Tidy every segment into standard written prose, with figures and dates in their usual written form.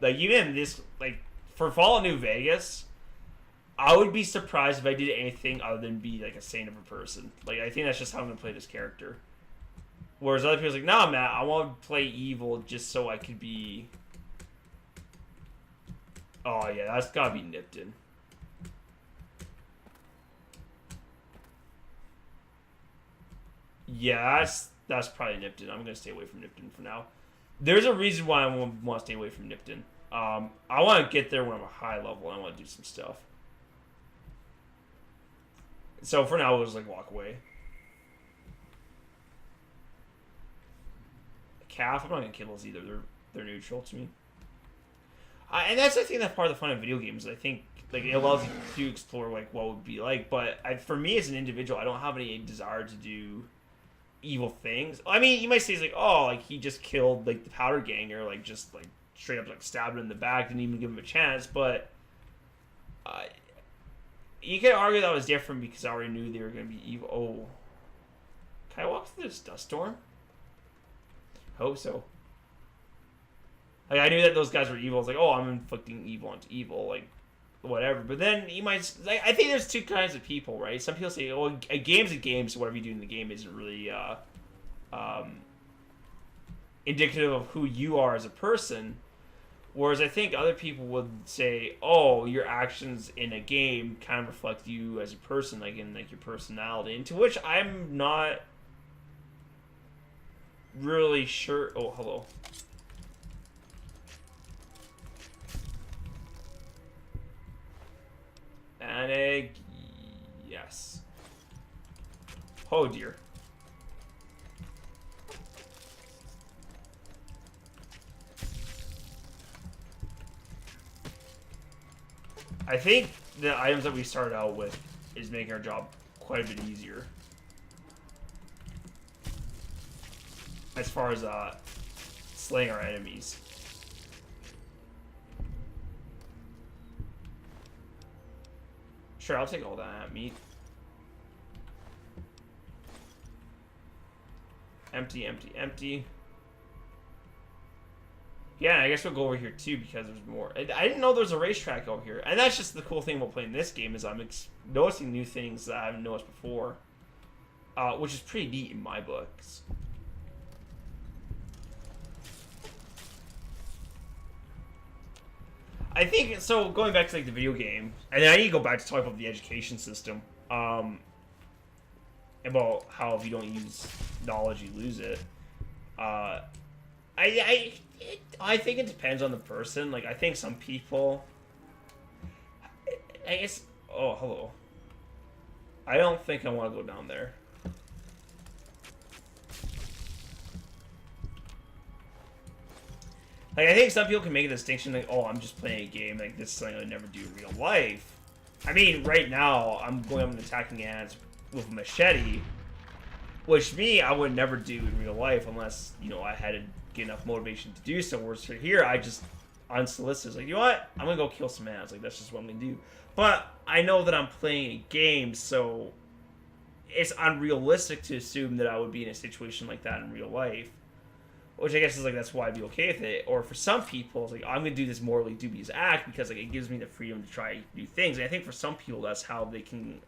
Like even in this, like for Fallout New Vegas, I would be surprised if I did anything other than be like a saint of a person. Like I think that's just how I'm gonna play this character. Whereas other people's like, nah, Matt, I want to play evil just so I could be. Oh yeah, that's gotta be Nipton. Yeah, that's probably Nipton. I'm gonna stay away from Nipton for now. There's a reason why I want to stay away from Nipton. I want to get there when I'm a high level. And I want to do some stuff. So for now, we'll just like walk away. Calf, I'm not gonna kill those either. They're neutral to me. And that's I think that's part of the fun of video games. I think like it allows you to explore like what would be like. But for me as an individual, I don't have any desire to do evil things. I mean, you might say it's like, oh, like he just killed like the powder gang, or like just like straight up like stabbed him in the back, didn't even give him a chance. But you could argue that was different because I already knew they were going to be evil. Oh, can I walk through this dust storm? Hope so. Like I knew that those guys were evil. I was like, oh, I'm inflicting evil onto evil, like whatever. But then you might like, I think there's two kinds of people, right? Some people say, oh, a game's a game, so whatever you do in the game isn't really indicative of who you are as a person. Whereas I think other people would say, oh, your actions in a game kind of reflect you as a person, like in like your personality. And to which I'm not really sure. Oh, hello. An egg, yes. Oh dear. I think the items that we started out with is making our job quite a bit easier. As far as slaying our enemies. Sure, I'll take all that meat. Empty, empty, empty. Yeah, I guess we'll go over here too because there's more. I didn't know there's a racetrack over here. And that's just the cool thing about playing this game is I'm noticing new things that I haven't noticed before. Which is pretty neat in my books. I think, so going back to like the video game, and then I need to go back to talk about the education system. About how if you don't use knowledge, you lose it. I think it depends on the person. Like, I think some people... I guess... Oh, hello. I don't think I want to go down there. Like, I think some people can make a distinction, like, oh, I'm just playing a game. Like, this is something I would never do in real life. I mean, right now, I'm going up and attacking ants with a machete. Which, me, I would never do in real life unless, you know, I had to get enough motivation to do so. Whereas for here, I just, unsolicited, like, you know what? I'm going to go kill some ants. Like, that's just what I'm going to do. But I know that I'm playing a game, so it's unrealistic to assume that I would be in a situation like that in real life. Which I guess is, like, that's why I'd be okay with it. Or for some people, it's like, I'm going to do this morally dubious act because, like, it gives me the freedom to try new things. And I think for some people, that's how they can,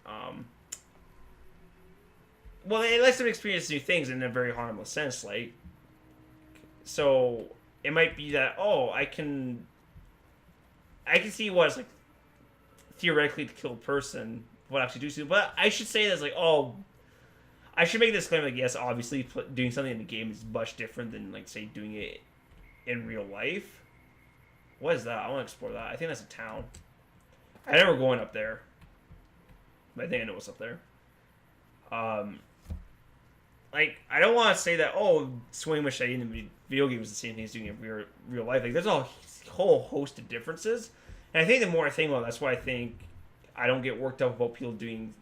well, it lets them experience new things in a very harmless sense, like. So, it might be that, oh, I can see what it's like, theoretically, to kill a person, what I actually do to, but I should say that's like, oh, I should make this claim, like, yes, obviously, doing something in the game is much different than, like, say, doing it in real life. What is that? I want to explore that. I think that's a town. I never going up there. But I think I know what's up there. Like, I don't want to say that, oh, swing machete in the video game is the same thing as doing it in real life. Like, there's a whole host of differences. And I think the more I think about it, that's why I think I don't get worked up about people doing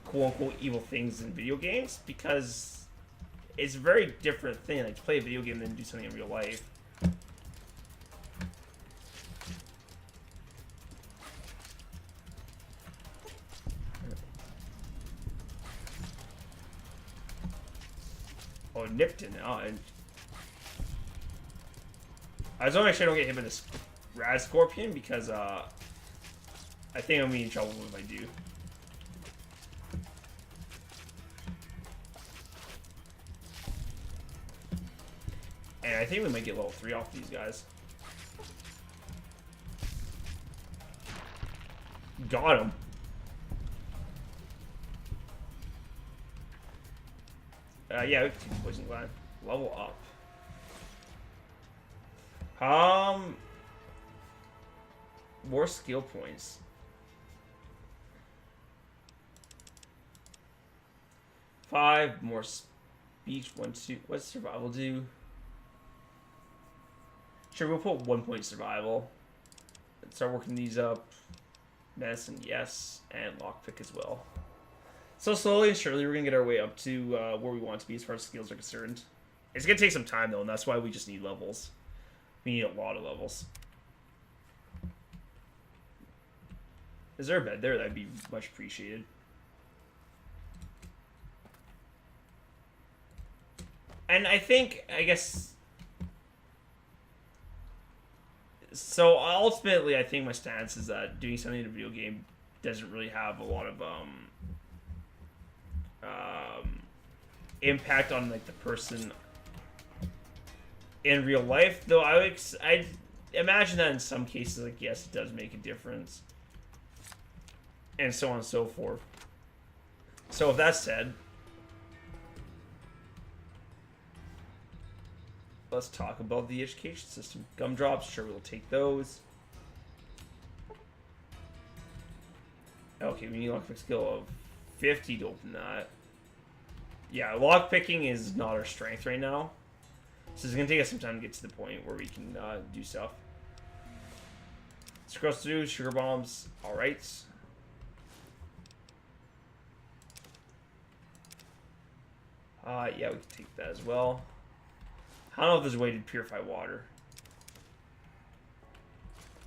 quote-unquote evil things in video games, because it's a very different thing, like, to play a video game than do something in real life. Oh, Nipton. Oh, and I just want to make sure I don't get hit by this rad scorpion because I think I'm gonna be in trouble if I do. And I think we might get level 3 off these guys. Got him. Yeah, we can take the poison gland. Level up. More skill points. 5 more speech. 1, 2. What's survival do? Sure, we'll put 1 point survival. Let's start working these up. Medicine, yes, and lockpick as well. So slowly and surely, we're gonna get our way up to where we want to be as far as skills are concerned. It's gonna take some time though, and that's why we just need levels. We need a lot of levels. Is there a bed there? That'd be much appreciated. And I guess. So ultimately, I think my stance is that doing something in a video game doesn't really have a lot of impact on like the person in real life. Though I imagine that in some cases, like yes, it does make a difference, and so on and so forth. So with that said, let's talk about the education system. Gumdrops, sure, we'll take those. Okay, we need lockpick skill of 50 to open that. Yeah, lockpicking is not our strength right now. So it's going to take us some time to get to the point where we can do stuff. Scroll through, sugar bombs, alright. Yeah, we can take that as well. I don't know if there's a way to purify water.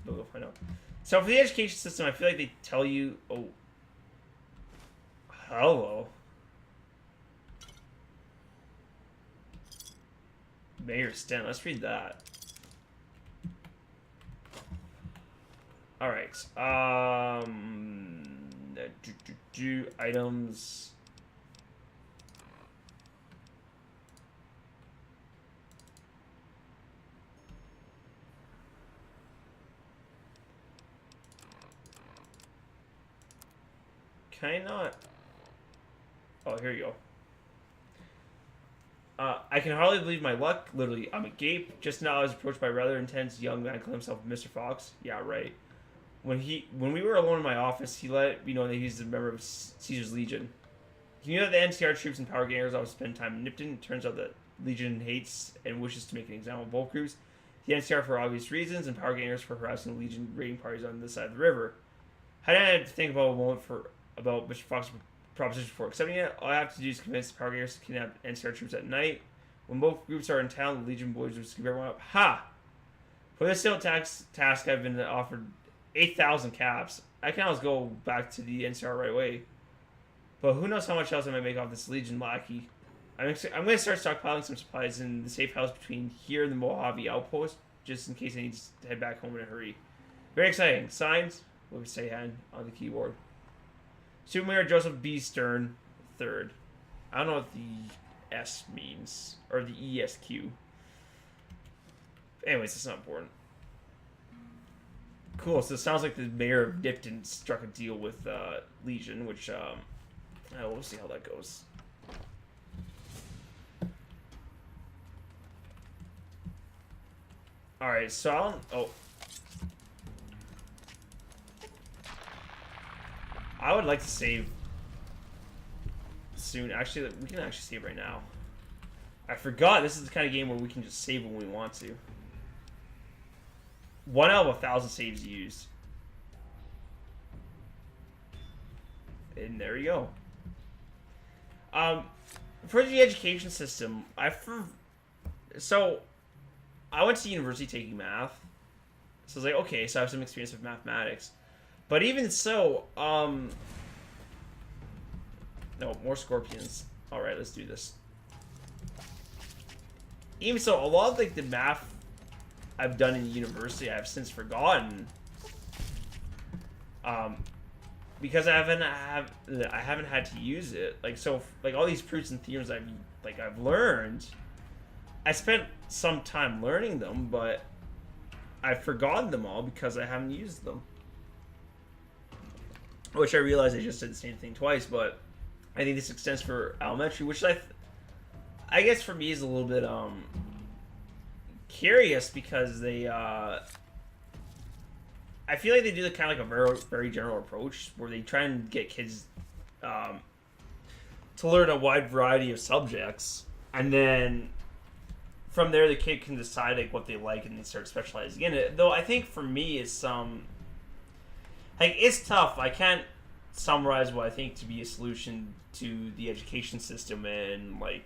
But we'll find out. So for the education system, I feel like they tell you... Oh. Hello. Mayor Stent. Let's read that. Alright. Items... Can I not? Oh, here you go. I can hardly believe my luck. Literally, I'm agape. Just now I was approached by a rather intense young man calling himself Mr. Fox. Yeah, right. When we were alone in my office, he let me know that he's a member of Caesar's Legion. He knew that the NCR troops and power gangers always spend time in Nipton. It turns out that Legion hates and wishes to make an example of both groups. The NCR for obvious reasons, and power gangers for harassing Legion raiding parties on this side of the river. I had to think about a moment about Mr. Fox's proposition before accepting it. All I have to do is convince the power gangers to kidnap NCR troops at night. When both groups are in town, the Legion boys will scoop everyone up. Ha! For this simple task, I've been offered 8,000 caps. I can always go back to the NCR right away. But who knows how much else I might make off this Legion lackey. I'm going to start stockpiling some supplies in the safe house between here and the Mojave outpost, just in case I need to head back home in a hurry. Very exciting. Signed, Louis Sahan on the keyboard. Supermayor Joseph B. Stern, III. I don't know what the S means, or the ESQ. Anyways, it's not important. Cool, so it sounds like the mayor of Nipton struck a deal with Legion, which, we'll see how that goes. Alright, so I would like to save soon. Actually, we can actually save right now. I forgot this is the kind of game where we can just save when we want to. 1 out of 1,000 saves used. And there you go. For the education system, so I went to university taking math. So I was like, okay, so I have some experience with mathematics. But even so, no, more scorpions. Alright, let's do this. Even so, a lot of like the math I've done in university I've since forgotten. Because I haven't had to use it. Like, so, like, all these proofs and theorems I've learned, I spent some time learning them, but I've forgotten them all because I haven't used them. Which I realized I just did the same thing twice, but I think this extends for elementary, which I guess for me is a little bit curious because they I feel like they do the kind of like a very, very general approach where they try and get kids to learn a wide variety of subjects, and then from there the kid can decide like what they like and they start specializing in it. Though I think for me it's like it's tough. I can't summarize what I think to be a solution to the education system in like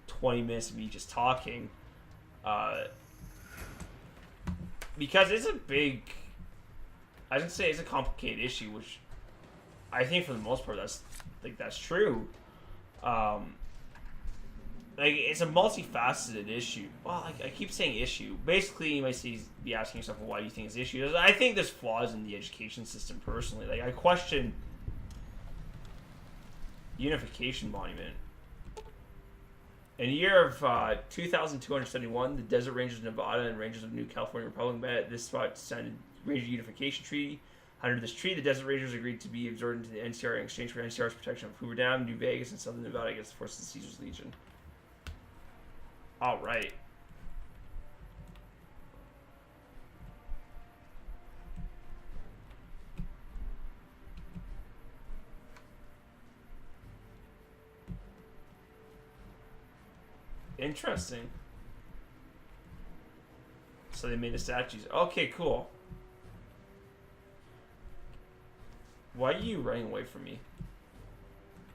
20 minutes of me just talking. Because it's a big, I should say it's a complicated issue, which I think for the most part that's true. Like it's a multifaceted issue. Well, I keep saying issue. Basically, you might be asking yourself, well, why do you think it's an issue? I think there's flaws in the education system personally. Like I question Unification Monument. In the year of 2271, the Desert Rangers of Nevada and Rangers of New California Republic met at this spot to sign a Ranger Unification Treaty. Under this treaty, the Desert Rangers agreed to be absorbed into the NCR in exchange for NCR's protection of Hoover Dam, New Vegas, and Southern Nevada against the forces of Caesar's Legion. All right. Interesting. So they made the statues. Okay, cool. Why are you running away from me?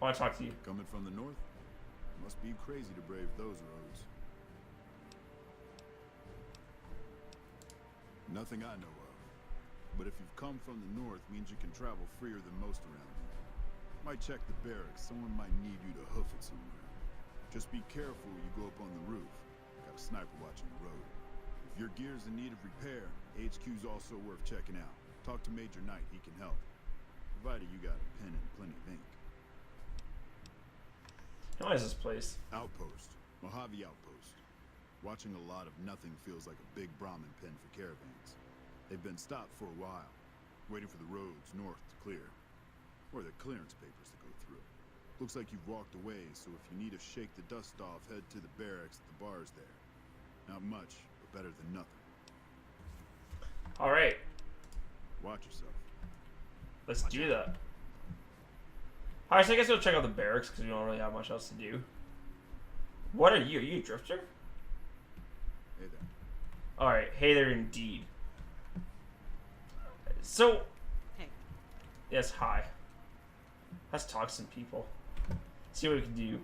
I want to talk to you. Coming from the north? Must be crazy to brave those roads. Nothing I know of. But if you've come from the north, means you can travel freer than most around here. Might check the barracks. Someone might need you to hoof it somewhere. Just be careful when you go up on the roof. Got a sniper watching the road. If your gear's in need of repair, HQ's also worth checking out. Talk to Major Knight, he can help. Provided you got a pen and plenty of ink. How is this place? Outpost. Mojave Outpost. Watching a lot of nothing feels like a big Brahmin pen for caravans. They've been stopped for a while, waiting for the roads north to clear. Or the clearance papers to go through. Looks like you've walked away, so if you need to shake the dust off, head to the barracks at the bars there. Not much, but better than nothing. Alright. Watch yourself. Let's do that. Alright, so I guess we'll check out the barracks, because we don't really have much else to do. What are you? Are you a drifter? Hey there. Alright, hey there indeed. So... Hey. Yes, hi. Let's talk to some people. See what we can do.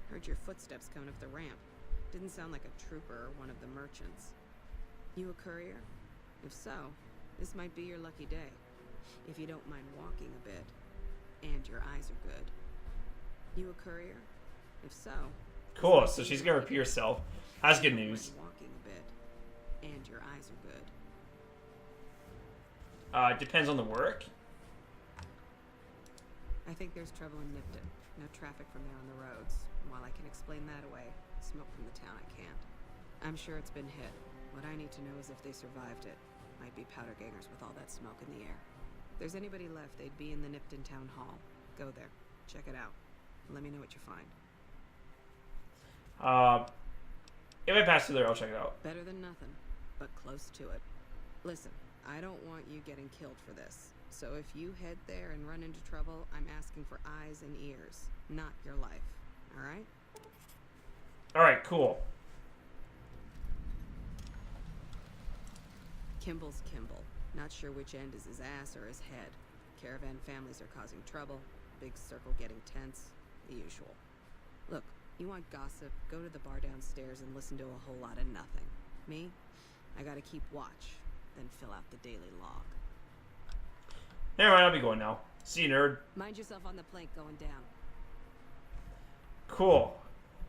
Heard your footsteps coming up the ramp. Didn't sound like a trooper or one of the merchants. You a courier? If so, this might be your lucky day. If you don't mind walking a bit. And your eyes are good. You a courier? If so... Cool, so she's gonna repeat herself. That's good news. Walking a bit. And your eyes are good. It depends on the work. I think there's trouble in Nipton. No traffic from there on the roads. While I can explain that away, smoke from the town I can't. I'm sure it's been hit. What I need to know is if they survived it. Might be powder gangers with all that smoke in the air. If there's anybody left, they'd be in the Nipton Town Hall. Go there. Check it out. Let me know what you find. If I pass through there, I'll check it out. Better than nothing, but close to it. Listen, I don't want you getting killed for this. So if you head there and run into trouble, I'm asking for eyes and ears, not your life. Alright? Alright, cool. Kimball's Kimball. Not sure which end is his ass or his head. Caravan families are causing trouble. Big circle getting tense. The usual. Look, you want gossip, go to the bar downstairs and listen to a whole lot of nothing. Me? I gotta keep watch, then fill out the daily log. Never mind, I'll be going now. See you, nerd. Mind yourself on the plank going down. Cool.